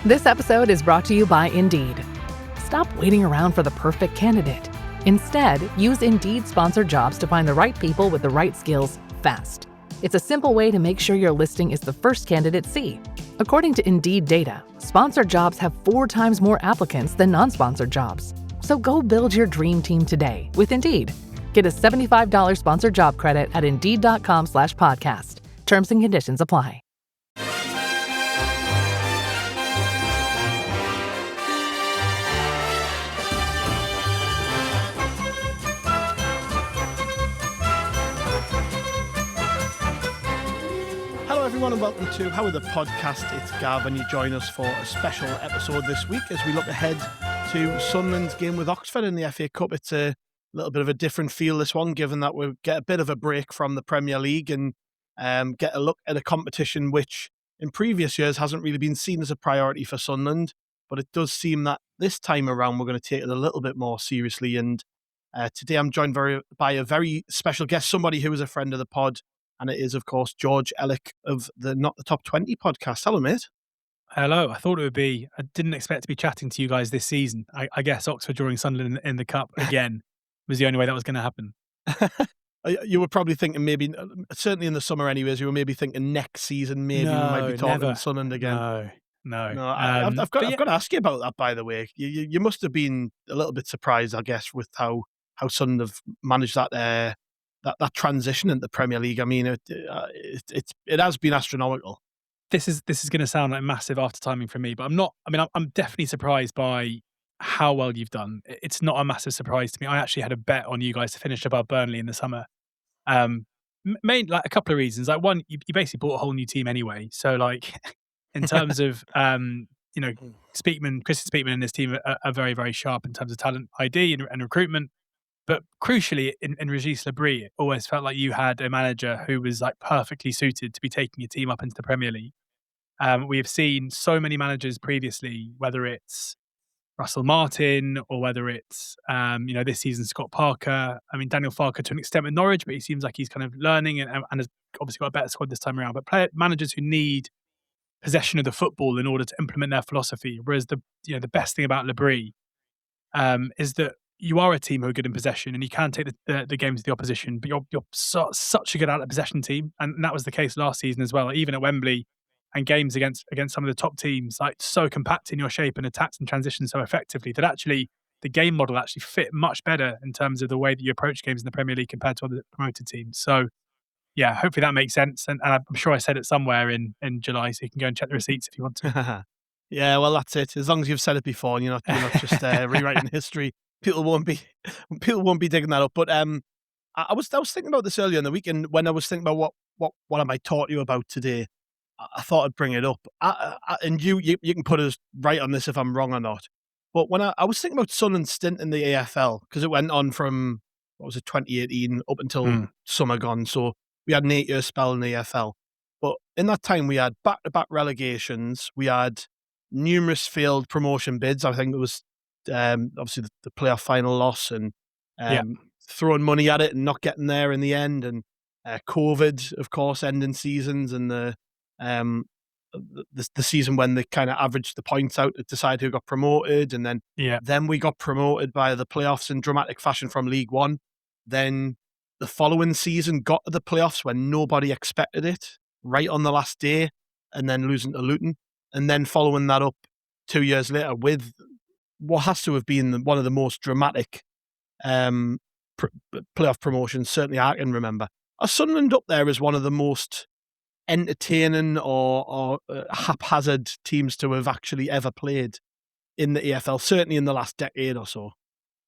This episode is brought to you by Indeed. Stop waiting around for the perfect candidate. Instead, use Indeed sponsored jobs to find the right people with the right skills fast. It's a simple way to make sure your listing is the first candidates see. According to Indeed data, sponsored jobs have 4 times more applicants than non-sponsored jobs. So go build your dream team today with Indeed. Get a $75 sponsored job credit at Indeed.com/podcast. Terms and conditions apply. Hello everyone and welcome to How Are the Podcast. It's Gav and you join us for a special episode this week as we look ahead to Sunderland's game with Oxford in the FA Cup. It's a little bit of a different feel, this one, given that we'll get a bit of a break from the Premier League and get a look at a competition which in previous years hasn't really been seen as a priority for Sunderland, but it does seem that this time around we're going to take it a little bit more seriously. And today I'm joined by a very special guest, somebody who is a friend of the pod, and it is, of course, George Elek of the Not the Top 20 podcast. Hello, mate. Hello. I thought it would be, I didn't expect to be chatting to you guys this season. I guess Oxford drawing Sunderland in the Cup again was the only way that was going to happen. You were probably thinking maybe, certainly in the summer anyways, you were maybe thinking next season maybe we might be talking never. Sunderland again. No. I've got to ask you about that, by the way. You must have been a little bit surprised, I guess, with how Sunderland have managed that transition into the Premier League. I mean, it has been astronomical. This is going to sound like massive after timing for me, but I'm not. I mean, I'm definitely surprised by how well you've done. It's not a massive surprise to me. I actually had a bet on you guys to finish above Burnley in the summer. Main, like a couple of reasons. Like one, you basically bought a whole new team anyway. So like in terms of Christian Speakman and his team are very, very sharp in terms of talent ID and recruitment. But crucially, in Régis Lebris, it always felt like you had a manager who was like perfectly suited to be taking your team up into the Premier League. We have seen so many managers previously, whether it's Russell Martin or whether it's this season Scott Parker. I mean, Daniel Farker to an extent with Norwich, but he seems like he's kind of learning and has obviously got a better squad this time around. But managers who need possession of the football in order to implement their philosophy. Whereas the best thing about Lebris is that you are a team who are good in possession and you can take the games to the opposition, but you're such a good out of possession team. And that was the case last season as well, even at Wembley and games against some of the top teams, like so compact in your shape and attacked and transitioned so effectively that actually the game model actually fit much better in terms of the way that you approach games in the Premier League compared to other promoted teams. So yeah, hopefully that makes sense. And I'm sure I said it somewhere in July, so you can go and check the receipts if you want to. Yeah, well, that's it. As long as you've said it before and you're not just rewriting history. People won't be digging that up. But I was thinking about this earlier in the week, and when I was thinking about what I might talk to you about today, I thought I'd bring it up. And you can put us right on this if I'm wrong or not. But when I was thinking about Sunderland's stint in the AFL, because it went on from 2018 up until summer gone. So we had an 8-year spell in the AFL. But in that time, we had back-to-back relegations. We had numerous failed promotion bids. I think it was obviously the playoff final loss and throwing money at it and not getting there in the end, and COVID, of course, ending seasons, and the season when they kind of averaged the points out to decide who got promoted, and then we got promoted by the playoffs in dramatic fashion from League One. Then the following season got to the playoffs when nobody expected it, right on the last day, and then losing to Luton, and then following that up 2 years later with what has to have been one of the most dramatic playoff promotions, certainly I can remember. Are Sunderland up there as one of the most entertaining or haphazard teams to have actually ever played in the EFL, certainly in the last decade or so?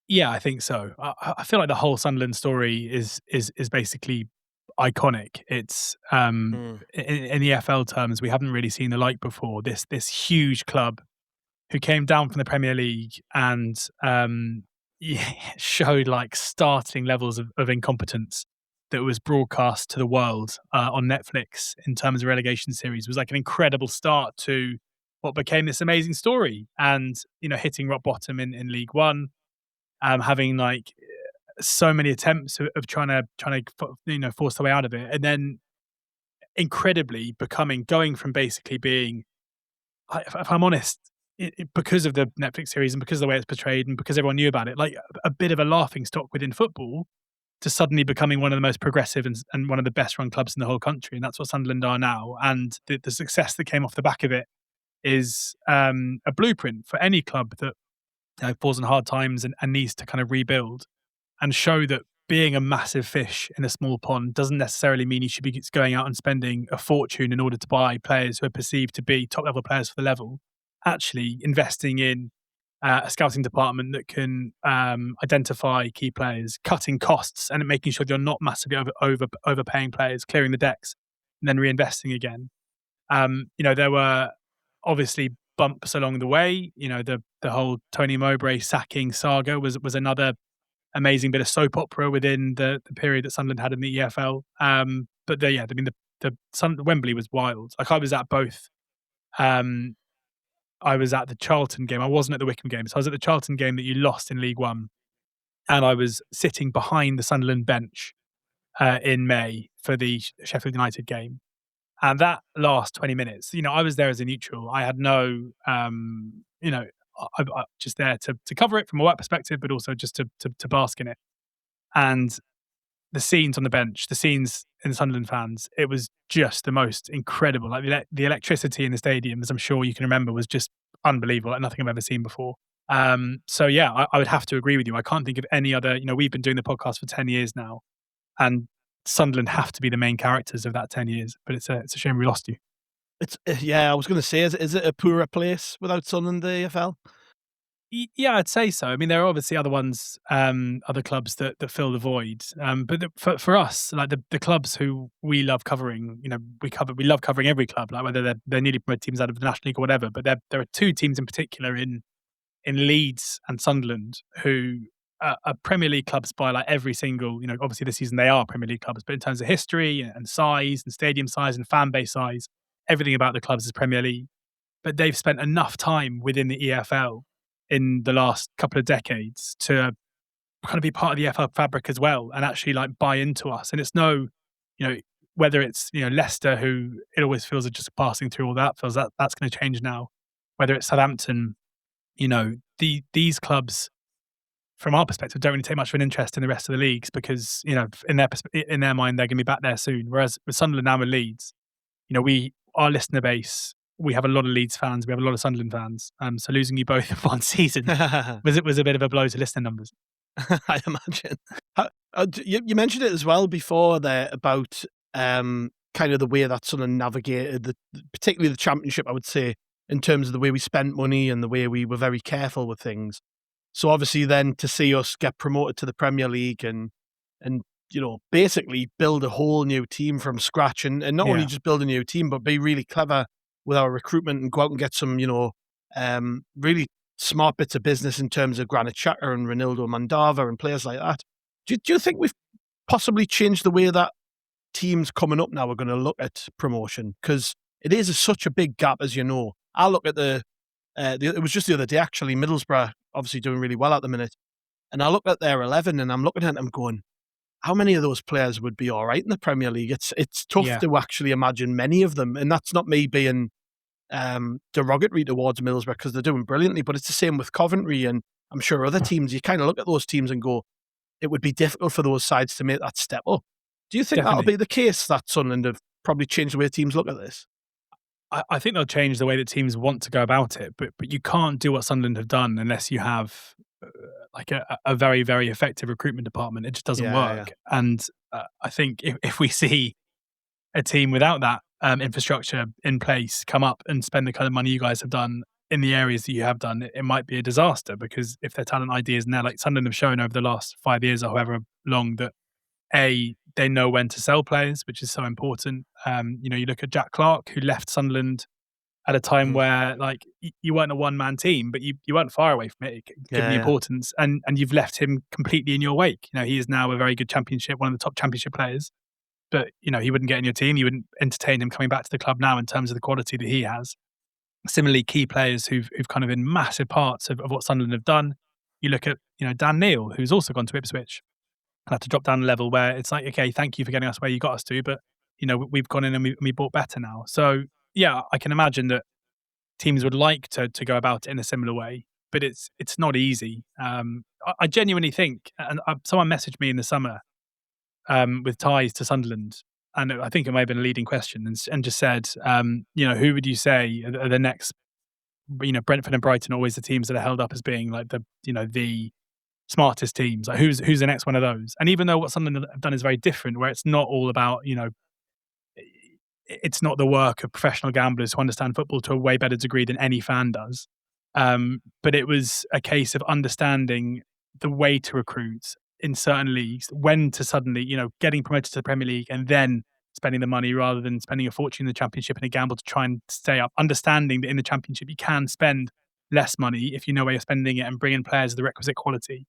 Yeah, I think so. I feel like the whole Sunderland story is basically iconic. It's in the EFL terms, we haven't really seen the like before. This huge club who came down from the Premier League and showed like startling levels of incompetence that was broadcast to the world on Netflix in terms of relegation series. It was like an incredible start to what became this amazing story, and hitting rock bottom in League One, having like so many attempts of trying to force their way out of it, and then incredibly going from basically being if I'm honest, because of the Netflix series and because of the way it's portrayed and because everyone knew about it, like a bit of a laughing stock within football to suddenly becoming one of the most progressive and one of the best run clubs in the whole country. And that's what Sunderland are now. And the success that came off the back of it is a blueprint for any club that falls in hard times and needs to kind of rebuild and show that being a massive fish in a small pond doesn't necessarily mean you should be going out and spending a fortune in order to buy players who are perceived to be top level players for the level. Actually investing in a scouting department that can identify key players, cutting costs and making sure you're not massively overpaying players, clearing the decks, and then reinvesting again. There were obviously bumps along the way. The whole Tony Mowbray sacking saga was another amazing bit of soap opera within the period that Sunderland had in the EFL. The Wembley was wild. Like I was at both. I was at the Charlton game. I wasn't at the Wickham game. So I was at the Charlton game that you lost in League One. And I was sitting behind the Sunderland bench in May for the Sheffield United game. And that last 20 minutes, I was there as a neutral. I had no, I'm just there to cover it from a work perspective, but also just to bask in it. And the scenes on the bench, the scenes in the Sunderland fans, it was just the most incredible. Like the electricity in the stadium, as I'm sure you can remember, was just unbelievable, like nothing I've ever seen before. So yeah, I would have to agree with you. I can't think of any other, we've been doing the podcast for 10 years now, and Sunderland have to be the main characters of that 10 years, but it's a shame we lost you. I was going to say, is it a poorer place without Sunderland in the AFL? Yeah, I'd say so. I mean, there are obviously other ones, other clubs that fill the void. But for us, like the clubs who we love covering, we love covering every club, like whether they're newly promoted teams out of the National League or whatever. But there are two teams in particular in Leeds and Sunderland who are Premier League clubs by like every single, obviously this season they are Premier League clubs, but in terms of history and size and stadium size and fan base size, everything about the clubs is Premier League. But they've spent enough time within the EFL in the last couple of decades to kind of be part of the EFL fabric as well and actually like buy into us. And it's whether it's, Leicester, who it always feels are just passing through all that, feels that's going to change now. Whether it's Southampton, these clubs, from our perspective, don't really take much of an interest in the rest of the leagues because, in their mind, they're going to be back there soon. Whereas with Sunderland now with Leeds, our listener base, we have a lot of Leeds fans, we have a lot of Sunderland fans. So losing you both in one season was a bit of a blow to listener numbers. I imagine. You mentioned it as well before there about kind of the way that Sunderland navigated, particularly the Championship, I would say, in terms of the way we spent money and the way we were very careful with things. So obviously then to see us get promoted to the Premier League and basically build a whole new team from scratch and not only just build a new team, but be really clever with our recruitment and go out and get some, really smart bits of business in terms of Granit Xhaka and Ronaldo Mandava and players like that. Do you think we've possibly changed the way that teams coming up now are going to look at promotion? Because it is such a big gap, as you know. I look at it was just the other day, actually, Middlesbrough, obviously doing really well at the minute. And I look at their 11 and I'm looking at them going, how many of those players would be all right in the Premier League? It's tough to actually imagine many of them. And that's not me being derogatory towards Middlesbrough because they're doing brilliantly, but it's the same with Coventry and I'm sure other teams. You kind of look at those teams and go, it would be difficult for those sides to make that step up. Do you think that'll be the case, that Sunderland have probably changed the way teams look at this? I think they'll change the way that teams want to go about it, but you can't do what Sunderland have done unless you have like a very, very effective recruitment department. It just doesn't work. Yeah. And I think if we see a team without that infrastructure in place come up and spend the kind of money you guys have done in the areas that you have done, it might be a disaster because if their talent ideas now, like Sunderland have shown over the last 5 years or however long, that they know when to sell players, which is so important. You look at Jack Clark, who left Sunderland at a time where like you weren't a one-man team, but you weren't far away from it, given the importance, and you've left him completely in your wake. He is now a very good one of the top championship players, but he wouldn't get in your team. You wouldn't entertain him coming back to the club now in terms of the quality that he has. Similarly, key players who've kind of been massive parts of what Sunderland have done. You look at Dan Neil, who's also gone to Ipswich. Had to drop down a level where it's like, okay, thank you for getting us where you got us to, but we've gone in and we bought better now. So yeah, I can imagine that teams would like to go about it in a similar way, but it's not easy. I genuinely think, and someone messaged me in the summer with ties to Sunderland, and I think it may have been a leading question, and just said, who would you say are the next? Brentford and Brighton are always the teams that are held up as being like the smartest teams. Like who's the next one of those? And even though what Sunderland have done is very different, where it's not all about it's not the work of professional gamblers who understand football to a way better degree than any fan does. But it was a case of understanding the way to recruit in certain leagues, when to suddenly, getting promoted to the Premier League and then spending the money rather than spending a fortune in the Championship and a gamble to try and stay up. Understanding that in the Championship you can spend less money if you know where you're spending it and bring in players of the requisite quality.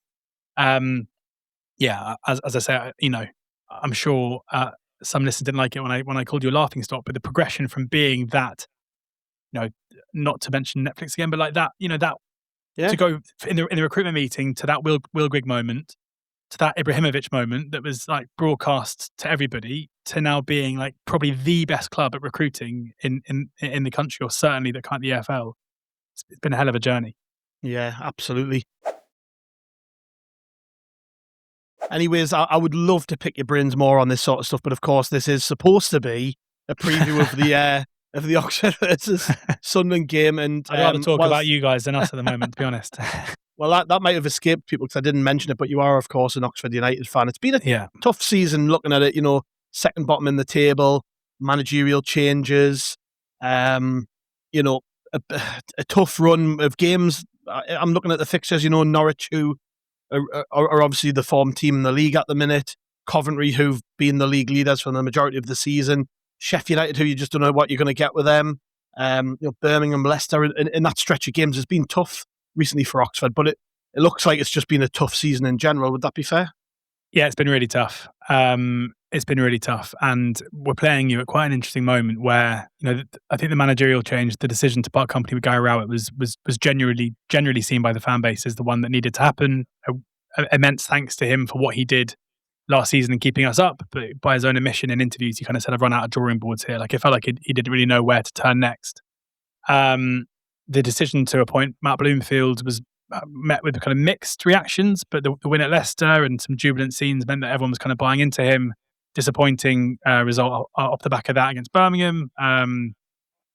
As I say, I'm sure some listeners didn't like it when I called you a laughing stock, but the progression from being that, not to mention Netflix again, but like that, to go in the recruitment meeting to that Will Grigg moment, to that Ibrahimovic moment that was like broadcast to everybody, to now being like probably the best club at recruiting in the country, or certainly the EFL. It's been a hell of a journey. Yeah, absolutely. Anyways, I would love to pick your brains more on this sort of stuff, but of course, this is supposed to be a preview of the Oxford versus Sunderland game. And I'd rather talk about you guys than us at the moment, to be honest. Well, that might have escaped people because I didn't mention it, but you are, of course, an Oxford United fan. It's been a tough season looking at it, second bottom in the table, managerial changes, a tough run of games. I'm looking at the fixtures, Norwich, who are obviously the form team in the league at the minute, Coventry, who've been the league leaders for the majority of the season, Sheffield United, who you just don't know what you're going to get with them, Birmingham, Leicester, in that stretch of games has been tough recently for Oxford, but it looks like it's just been a tough season in general. Would that be fair? Yeah, it's been really tough. It's been really tough, and we're playing you at quite an interesting moment where I think the managerial change, the decision to part company with Guy Rowett was generally seen by the fan base as the one that needed to happen. Immense thanks to him for what he did last season and keeping us up, but by his own admission in interviews, he kind of said, "I've run out of drawing boards here." Like it felt like he didn't really know where to turn next. The decision to appoint Matt Bloomfield was met with kind of mixed reactions, but the win at Leicester and some jubilant scenes meant that everyone was kind of buying into him. Disappointing result off the back of that against Birmingham. And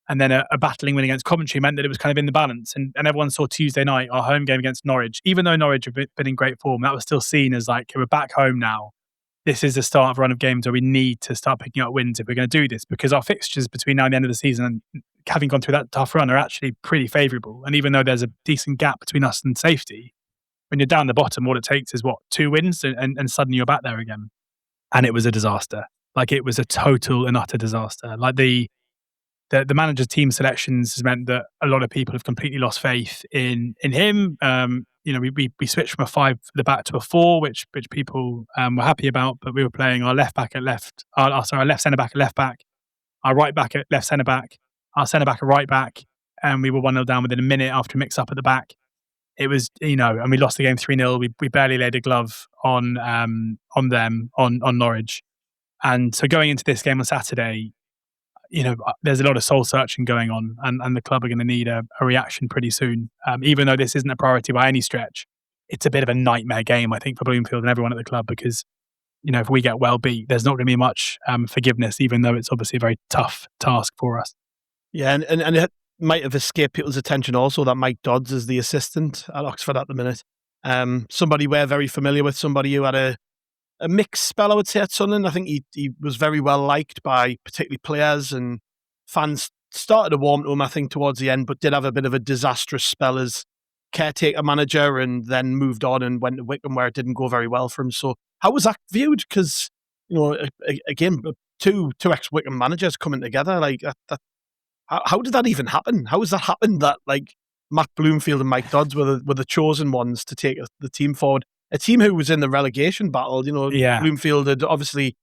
then a battling win against Coventry meant that it was kind of in the balance. And everyone saw Tuesday night, our home game against Norwich. Even though Norwich have been in great form, that was still seen as like, we're back home now. This is the start of a run of games where we need to start picking up wins if we're going to do this, because our fixtures between now and the end of the season, and having gone through that tough run, are actually pretty favourable. And even though there's a decent gap between us and safety, when you're down the bottom, all it takes is 2 wins and suddenly you're back there again. And it was a disaster. Like it was a total and utter disaster. Like the manager's team selections has meant that a lot of people have completely lost faith in him. We switched from a 5 at the back to a 4, which people were happy about, but we were playing our left centre back at left back, our right back at left centre back, our centre back at right back, and we were 1-0 down within a minute after a mix up at the back. It was, and we lost the game 3-0. We barely laid a glove on Norwich. And so going into this game on Saturday, there's a lot of soul searching going on, and the club are going to need a reaction pretty soon. Even though this isn't a priority by any stretch, it's a bit of a nightmare game, I think, for Bloomfield and everyone at the club, because, if we get well beat, there's not going to be much forgiveness, even though it's obviously a very tough task for us. Yeah, and it might have escaped people's attention also that Mike Dodds is the assistant at Oxford at the minute. Somebody we're very familiar with, somebody who had a mixed spell, I would say, at Sunderland. I think he was very well liked by particularly players, and fans started to warm to him, I think, towards the end, but did have a bit of a disastrous spell as caretaker manager, and then moved on and went to Wycombe, where it didn't go very well for him. So how was that viewed? Because, again, two ex-Wycombe managers coming together, like that. How did that even happen? How has that happened that like Matt Bloomfield and Mike Dodds were the chosen ones to take the team forward? A team who was in the relegation battle, Bloomfield had obviously,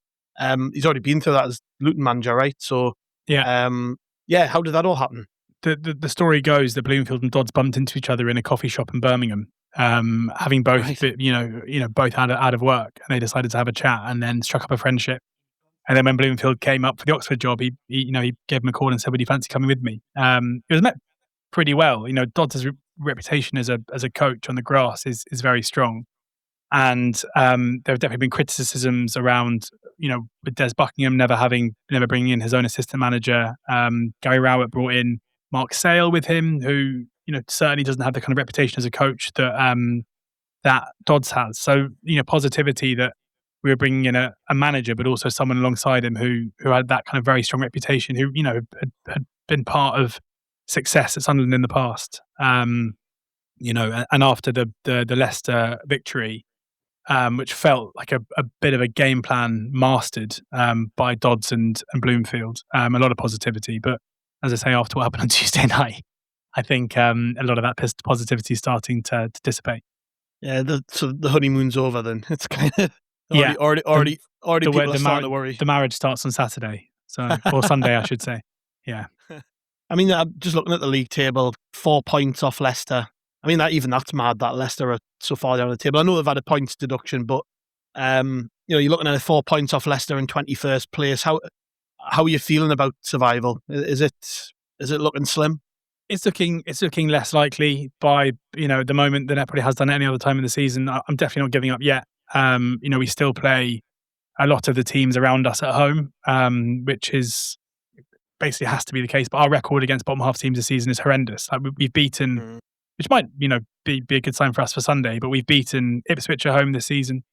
he's already been through that as Luton manager, right? So, how did that all happen? The story goes that Bloomfield and Dodds bumped into each other in a coffee shop in Birmingham, having both, both out of work, and they decided to have a chat and then struck up a friendship. And then when Bloomfield came up for the Oxford job, he gave him a call and said, "Would you fancy coming with me?" It was met pretty well. Dodds' reputation as a coach on the grass is very strong. And there have definitely been criticisms around, with Des Buckingham never bringing in his own assistant manager. Gary Rowett brought in Mark Sale with him, who certainly doesn't have the kind of reputation as a coach that Dodds has. So positivity that we were bringing in a manager, but also someone alongside him who had that kind of very strong reputation, who had been part of success at Sunderland in the past. And after the Leicester victory, which felt like a bit of a game plan mastered by Dodds and Bloomfield. A lot of positivity, but as I say, after what happened on Tuesday night, I think a lot of that positivity is starting to dissipate. Yeah, so the honeymoon's over then. It's kind of already people are starting to worry. The marriage starts on Saturday, or Sunday, I should say. Yeah. I mean, I'm just looking at the league table, 4 points off Leicester. I mean, that's mad that Leicester are so far down the table. I know they've had a points deduction, but you're looking at 4 points off Leicester in 21st place. How are you feeling about survival? Is it looking slim? It's looking less likely by the moment than it probably has done any other time in the season. I'm definitely not giving up yet. We still play a lot of the teams around us at home, which is basically has to be the case. But our record against bottom half teams this season is horrendous. Like we've beaten. Which might, be a good sign for us for Sunday. But we've beaten Ipswich at home this season.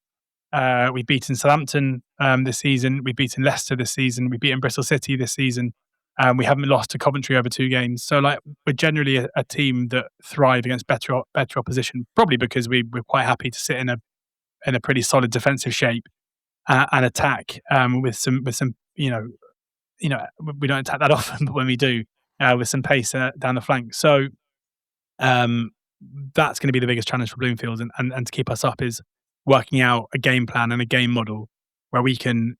We've beaten Southampton this season. We've beaten Leicester this season. We've beaten Bristol City this season. We haven't lost to Coventry over 2 games. So, we're generally a team that thrive against better opposition. Probably because we're quite happy to sit in a pretty solid defensive shape and attack with some. We don't attack that often, but when we do, with some pace down the flank. So. That's going to be the biggest challenge for Bloomfield and to keep us up is working out a game plan and a game model where we can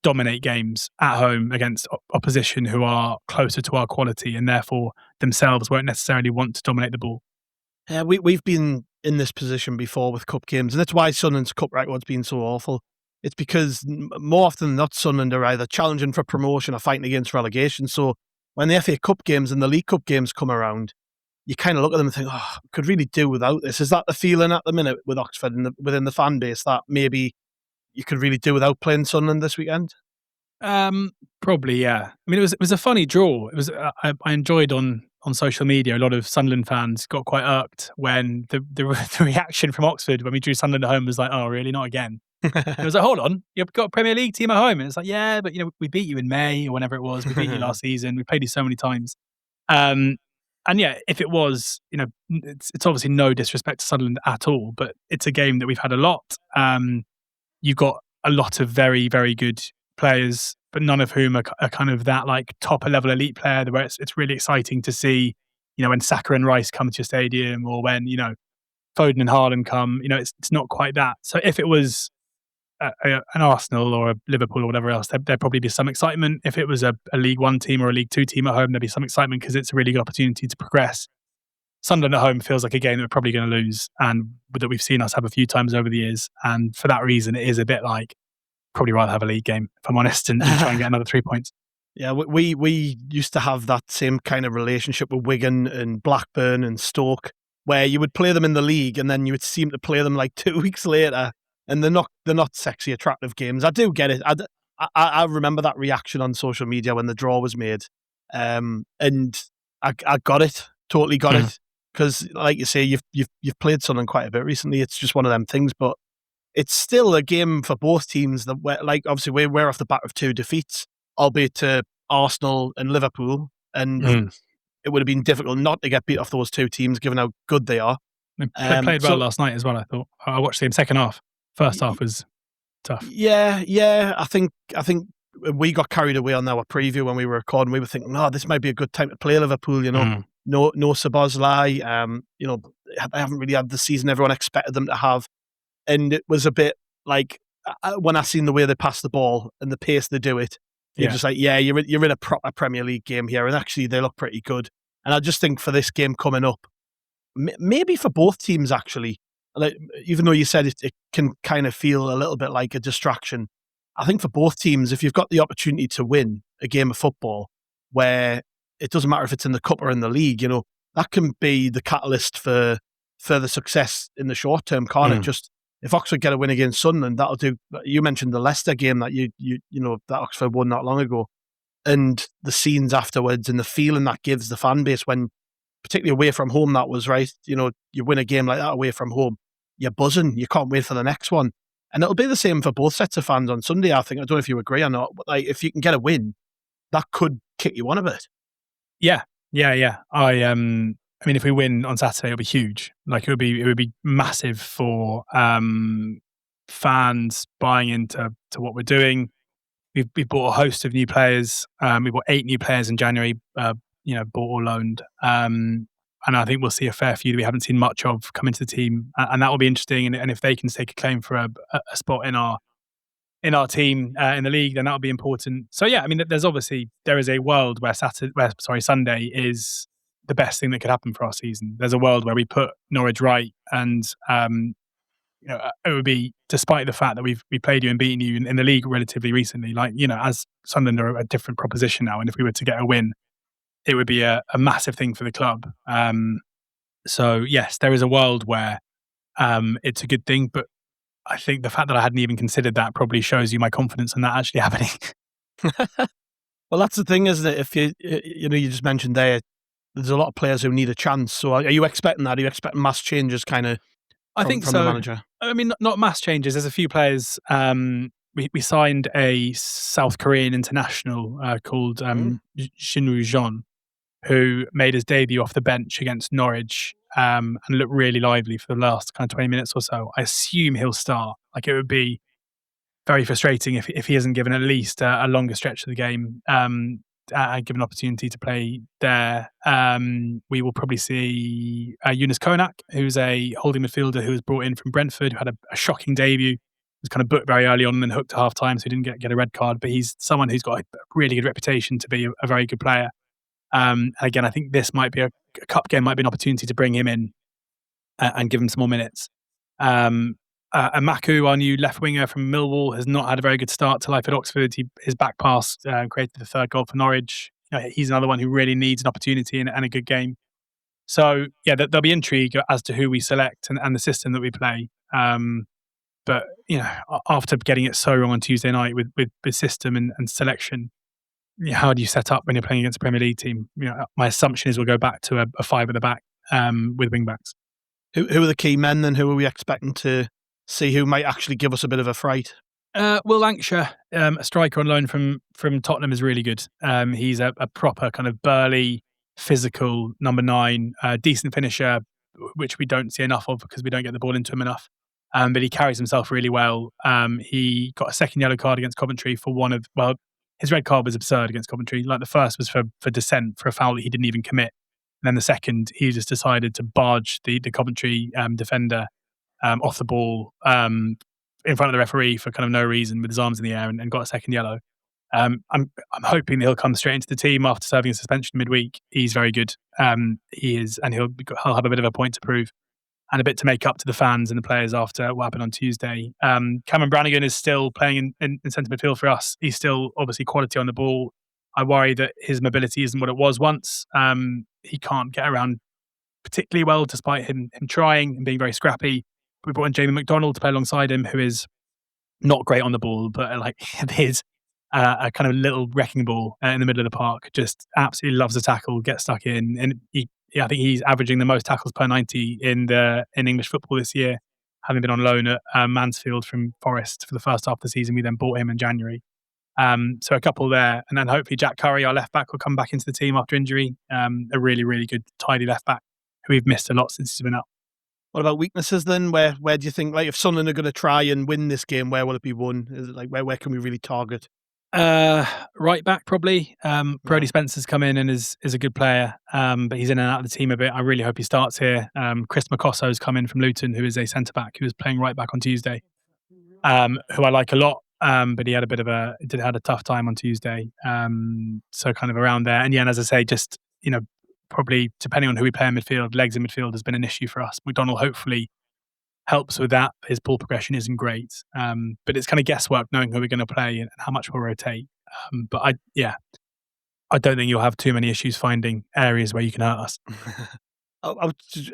dominate games at home against opposition who are closer to our quality and therefore themselves won't necessarily want to dominate the ball. Yeah, we've been in this position before with cup games, and that's why Sunderland's cup record's been so awful. It's because more often than not, Sunderland are either challenging for promotion or fighting against relegation. So when the FA Cup games and the League Cup games come around, you kind of look at them and think, oh, could really do without this. Is that the feeling at the minute with Oxford and within the fan base that maybe you could really do without playing Sunderland this weekend? Probably, yeah. I mean, it was a funny draw. It was I enjoyed on social media. A lot of Sunderland fans got quite irked when the reaction from Oxford when we drew Sunderland at home was like, oh, really? Not again. It was like, hold on, you've got a Premier League team at home, and it's like, yeah, but we beat you in May or whenever it was. We beat you last season. We played you so many times. And yeah, if it was, it's obviously no disrespect to Sunderland at all, but it's a game that we've had a lot. You've got a lot of very, very good players, but none of whom are kind of that top level elite player where it's really exciting to see, when Saka and Rice come to your stadium or when, Foden and Haaland come, it's not quite that. So if it was an Arsenal or a Liverpool or whatever else, there'd probably be some excitement. If it was a League One team or a League Two team at home, there'd be some excitement because it's a really good opportunity to progress. Sunderland at home feels like a game that we're probably going to lose and that we've seen us have a few times over the years. And for that reason, it is a bit probably rather have a league game, if I'm honest, and try and get another 3 points. Yeah, we used to have that same kind of relationship with Wigan and Blackburn and Stoke, where you would play them in the league and then you would seem to play them 2 weeks later. And they're not sexy, attractive games. I do get it. I remember that reaction on social media when the draw was made, and I got it, totally got it. Because, like you say, you've played Sunderland quite a bit recently. It's just one of them things, but it's still a game for both teams that, obviously, we're off the back of 2 defeats, albeit to Arsenal and Liverpool, and it would have been difficult not to get beat off those 2 teams, given how good they are. They played well last night as well. I thought I watched the second half. First half was tough. Yeah. I think we got carried away on our preview when we were recording. We were thinking, this might be a good time to play Liverpool. No Szoboszlai. They haven't really had the season everyone expected them to have, and it was a bit when I seen the way they pass the ball and the pace they do it, you're just you're in a proper Premier League game here, and actually they look pretty good. And I just think for this game coming up, maybe for both teams actually. Even though you said it can kind of feel a little bit like a distraction, I think for both teams, if you've got the opportunity to win a game of football where it doesn't matter if it's in the cup or in the league, that can be the catalyst for further success in the short term, can't it? Just if Oxford get a win against Sunderland, that'll do. You mentioned the Leicester game that you know that Oxford won not long ago, and the scenes afterwards and the feeling that gives the fan base when, particularly away from home, that was right. You know, you win a game like that away from home, you're buzzing. You can't wait for the next one, and it'll be the same for both sets of fans on Sunday. I think. I don't know if you agree or not, but like if you can get a win, that could kick you on a bit. Yeah. I mean, if we win on Saturday, it'll be huge. Like it would be massive for fans buying into what we're doing. We've bought a host of new players. We bought 8 new players in January. Bought or loaned. And I think we'll see a fair few that we haven't seen much of come into the team, and that will be interesting. And if they can stake a claim for a spot in our team in the league, then that'll be important. So yeah, I mean, there is a world where Sunday is the best thing that could happen for our season. There's a world where we put Norwich right, and it would be, despite the fact that we played you and beaten you in the league relatively recently. Like, as Sunderland are a different proposition now, and if we were to get a win, it would be a massive thing for the club. So yes, there is a world where it's a good thing, but I think the fact that I hadn't even considered that probably shows you my confidence in that actually happening. Well, that's the thing, isn't it? If you just mentioned there's a lot of players who need a chance. So are you expecting that? Are you expecting mass changes kind of I think from so. the manager? I mean, not mass changes. There's a few players. We signed a South Korean international called Shinwoo Jeon, who made his debut off the bench against Norwich and looked really lively for the last kind of 20 minutes or so. I assume he'll start. Like, it would be very frustrating if he isn't given at least a longer stretch of the game, given opportunity to play there. We will probably see Yunus Konak, who's a holding midfielder who was brought in from Brentford, who had a shocking debut. Was kind of booked very early on and then hooked at half time, so he didn't get a red card. But he's someone who's got a really good reputation to be a very good player. Again, I think this might be a cup game, might be an opportunity to bring him in and give him some more minutes. Amaku, our new left winger from Millwall, has not had a very good start to life at Oxford. His back pass created the third goal for Norwich. He's another one who really needs an opportunity and a good game. So yeah, there'll be intrigue as to who we select and the system that we play. But after getting it so wrong on Tuesday night with system and selection, how do you set up when you're playing against a Premier League team? My assumption is we'll go back to a 5 at the back with wing backs. Who are the key men then? Who are we expecting to see who might actually give us a bit of a fright? Will Lancashire, a striker on loan from Tottenham, is really good. He's a proper kind of burly, physical number 9, decent finisher, which we don't see enough of because we don't get the ball into him enough. But he carries himself really well. He got a second yellow card against Coventry for his red card was absurd against Coventry. Like, the first was for dissent, for a foul that he didn't even commit. And then the second, he just decided to barge the Coventry defender off the ball in front of the referee for kind of no reason with his arms in the air and got a second yellow. I'm hoping that he'll come straight into the team after serving a suspension midweek. He's very good. He is, and he'll have a bit of a point to prove and a bit to make up to the fans and the players after what happened on Tuesday. Cameron Brannigan is still playing in centre midfield for us. He's still obviously quality on the ball. I worry that his mobility isn't what it was once. He can't get around particularly well despite him trying and being very scrappy. We brought in Jamie McDonald to play alongside him, who is not great on the ball, but like his a kind of little wrecking ball in the middle of the park. Just absolutely loves a tackle, gets stuck in, and I think he's averaging the most tackles per 90 in English football this year, having been on loan at Mansfield from Forest for the first half of the season. We then bought him in January. So a couple there, and then hopefully Jack Curry, our left back, will come back into the team after injury. A really, really good, tidy left back who we've missed a lot since he's been out. What about weaknesses then? Where do you think, like, if Sunderland are going to try and win this game, where will it be won? Is it like where can we really target? Right back probably. Brodie Spencer's come in and is a good player, but he's in and out of the team a bit. I really hope he starts here. Chris Makosso's come in from Luton, who is a centre back who was playing right back on Tuesday, who I like a lot. But he had had a tough time on Tuesday. So kind of around there. And yeah, and as I say, just probably depending on who we play in midfield, legs in midfield has been an issue for us. McDonald hopefully helps with that. His ball progression isn't great, but it's kind of guesswork knowing who we're going to play and how much we'll rotate. But I don't think you'll have too many issues finding areas where you can hurt us.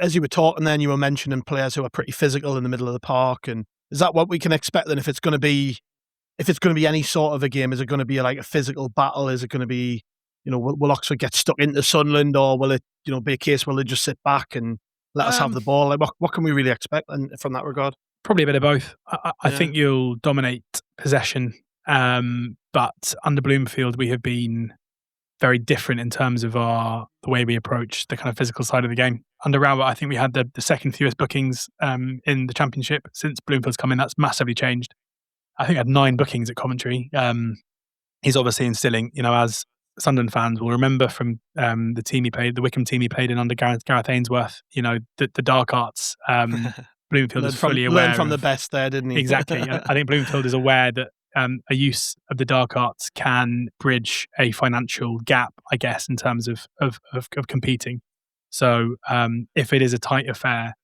As you were talking then, you were mentioning players who are pretty physical in the middle of the park. And is that what we can expect then if it's going to be any sort of a game? Is it going to be like a physical battle? Is it going to be, will Oxford get stuck into Sunderland, or will it, be a case where they just sit back and let us have the ball? Like, what can we really expect from that regard? Probably a bit of both. I think you'll dominate possession, but under Bloomfield, we have been very different in terms of the way we approach the kind of physical side of the game. Under Rowett, I think we had the second fewest bookings in the Championship since Bloomfield's come in. That's massively changed. I think I had 9 bookings at commentary. He's obviously instilling, as Sunderland fans will remember from the team he played, the Wickham team he played in under Gareth Ainsworth, the dark arts. Bloomfield is fully aware. Learned from the best there, didn't he? Exactly. I think Bloomfield is aware that a use of the dark arts can bridge a financial gap, I guess, in terms of competing. So if it is a tight affair,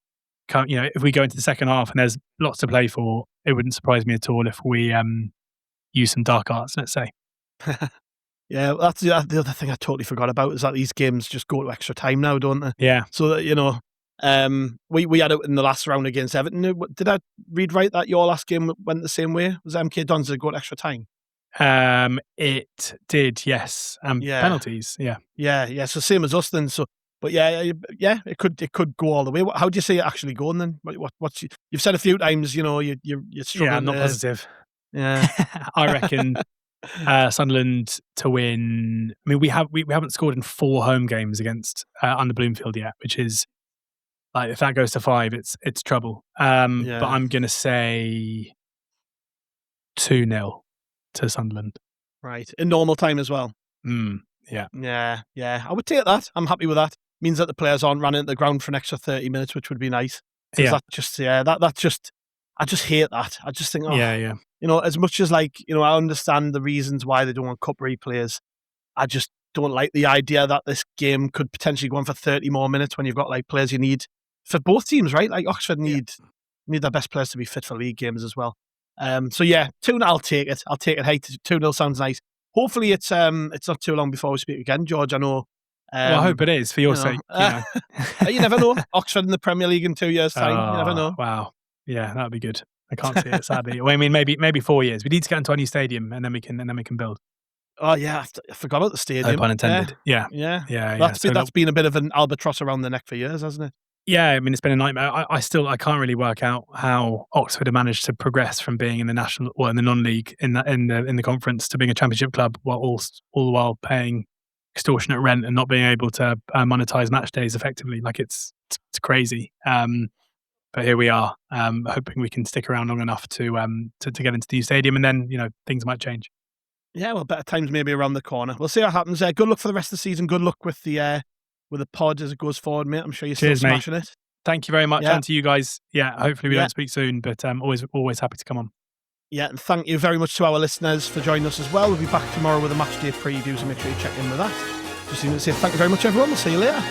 if we go into the second half and there's lots to play for, it wouldn't surprise me at all if we use some dark arts, let's say. Yeah, that's the other thing I totally forgot about, is that these games just go to extra time now, don't they? Yeah. So that, we had it in the last round against Everton. Did I read right that your last game went the same way? Was MK Dons to go to extra time? It did, yes. Penalties, yeah. Yeah. So same as us then. So, but it could go all the way. How do you see it actually going then? What's you've said a few times, you're struggling. Yeah, I'm not positive. Yeah, I reckon Sunderland to win. I mean, we haven't scored in 4 home games against under Bloomfield yet, which is, like, if that goes to 5, it's trouble. But I'm gonna say 2-0 to Sunderland. Right, in normal time as well. Yeah. I would take that. I'm happy with that. Means that the players aren't running at the ground for an extra 30 minutes, which would be nice. Yeah. I just hate that. I just think, yeah. As much as I understand the reasons why they don't want cup replays, I just don't like the idea that this game could potentially go on for 30 more minutes when you've got players you need for both teams, right? Like Oxford need their best players to be fit for league games as well. 2-0, I'll take it. Hey, 2-0 sounds nice. Hopefully it's not too long before we speak again, George. I know. Well, I hope it is for your sake. You never know. Oxford in the Premier League in 2 years' time. You never know. Wow. Yeah, that'd be good. I can't see it, sadly. Well, I mean, maybe 4 years. We need to get into a new stadium, and then we can build. Oh yeah, I forgot about the stadium. No pun intended. Yeah. That's been a bit of an albatross around the neck for years, hasn't it? Yeah, I mean, it's been a nightmare. I can't really work out how Oxford have managed to progress from being in the national or in the non-league in the conference to being a championship club, while all the while paying extortionate rent and not being able to monetize match days effectively. Like it's crazy. But here we are, hoping we can stick around long enough to get into the new stadium, and then things might change. Yeah, well, better times maybe around the corner. We'll see what happens. Good luck for the rest of the season. Good luck with the pod as it goes forward, mate. I'm sure you're still smashing it. Thank you very much, and to you guys. Yeah, hopefully we don't speak soon, but always happy to come on. Yeah, and thank you very much to our listeners for joining us as well. We'll be back tomorrow with a match day preview, so make sure you check in with that. Just need to say thank you very much, everyone. We'll see you later.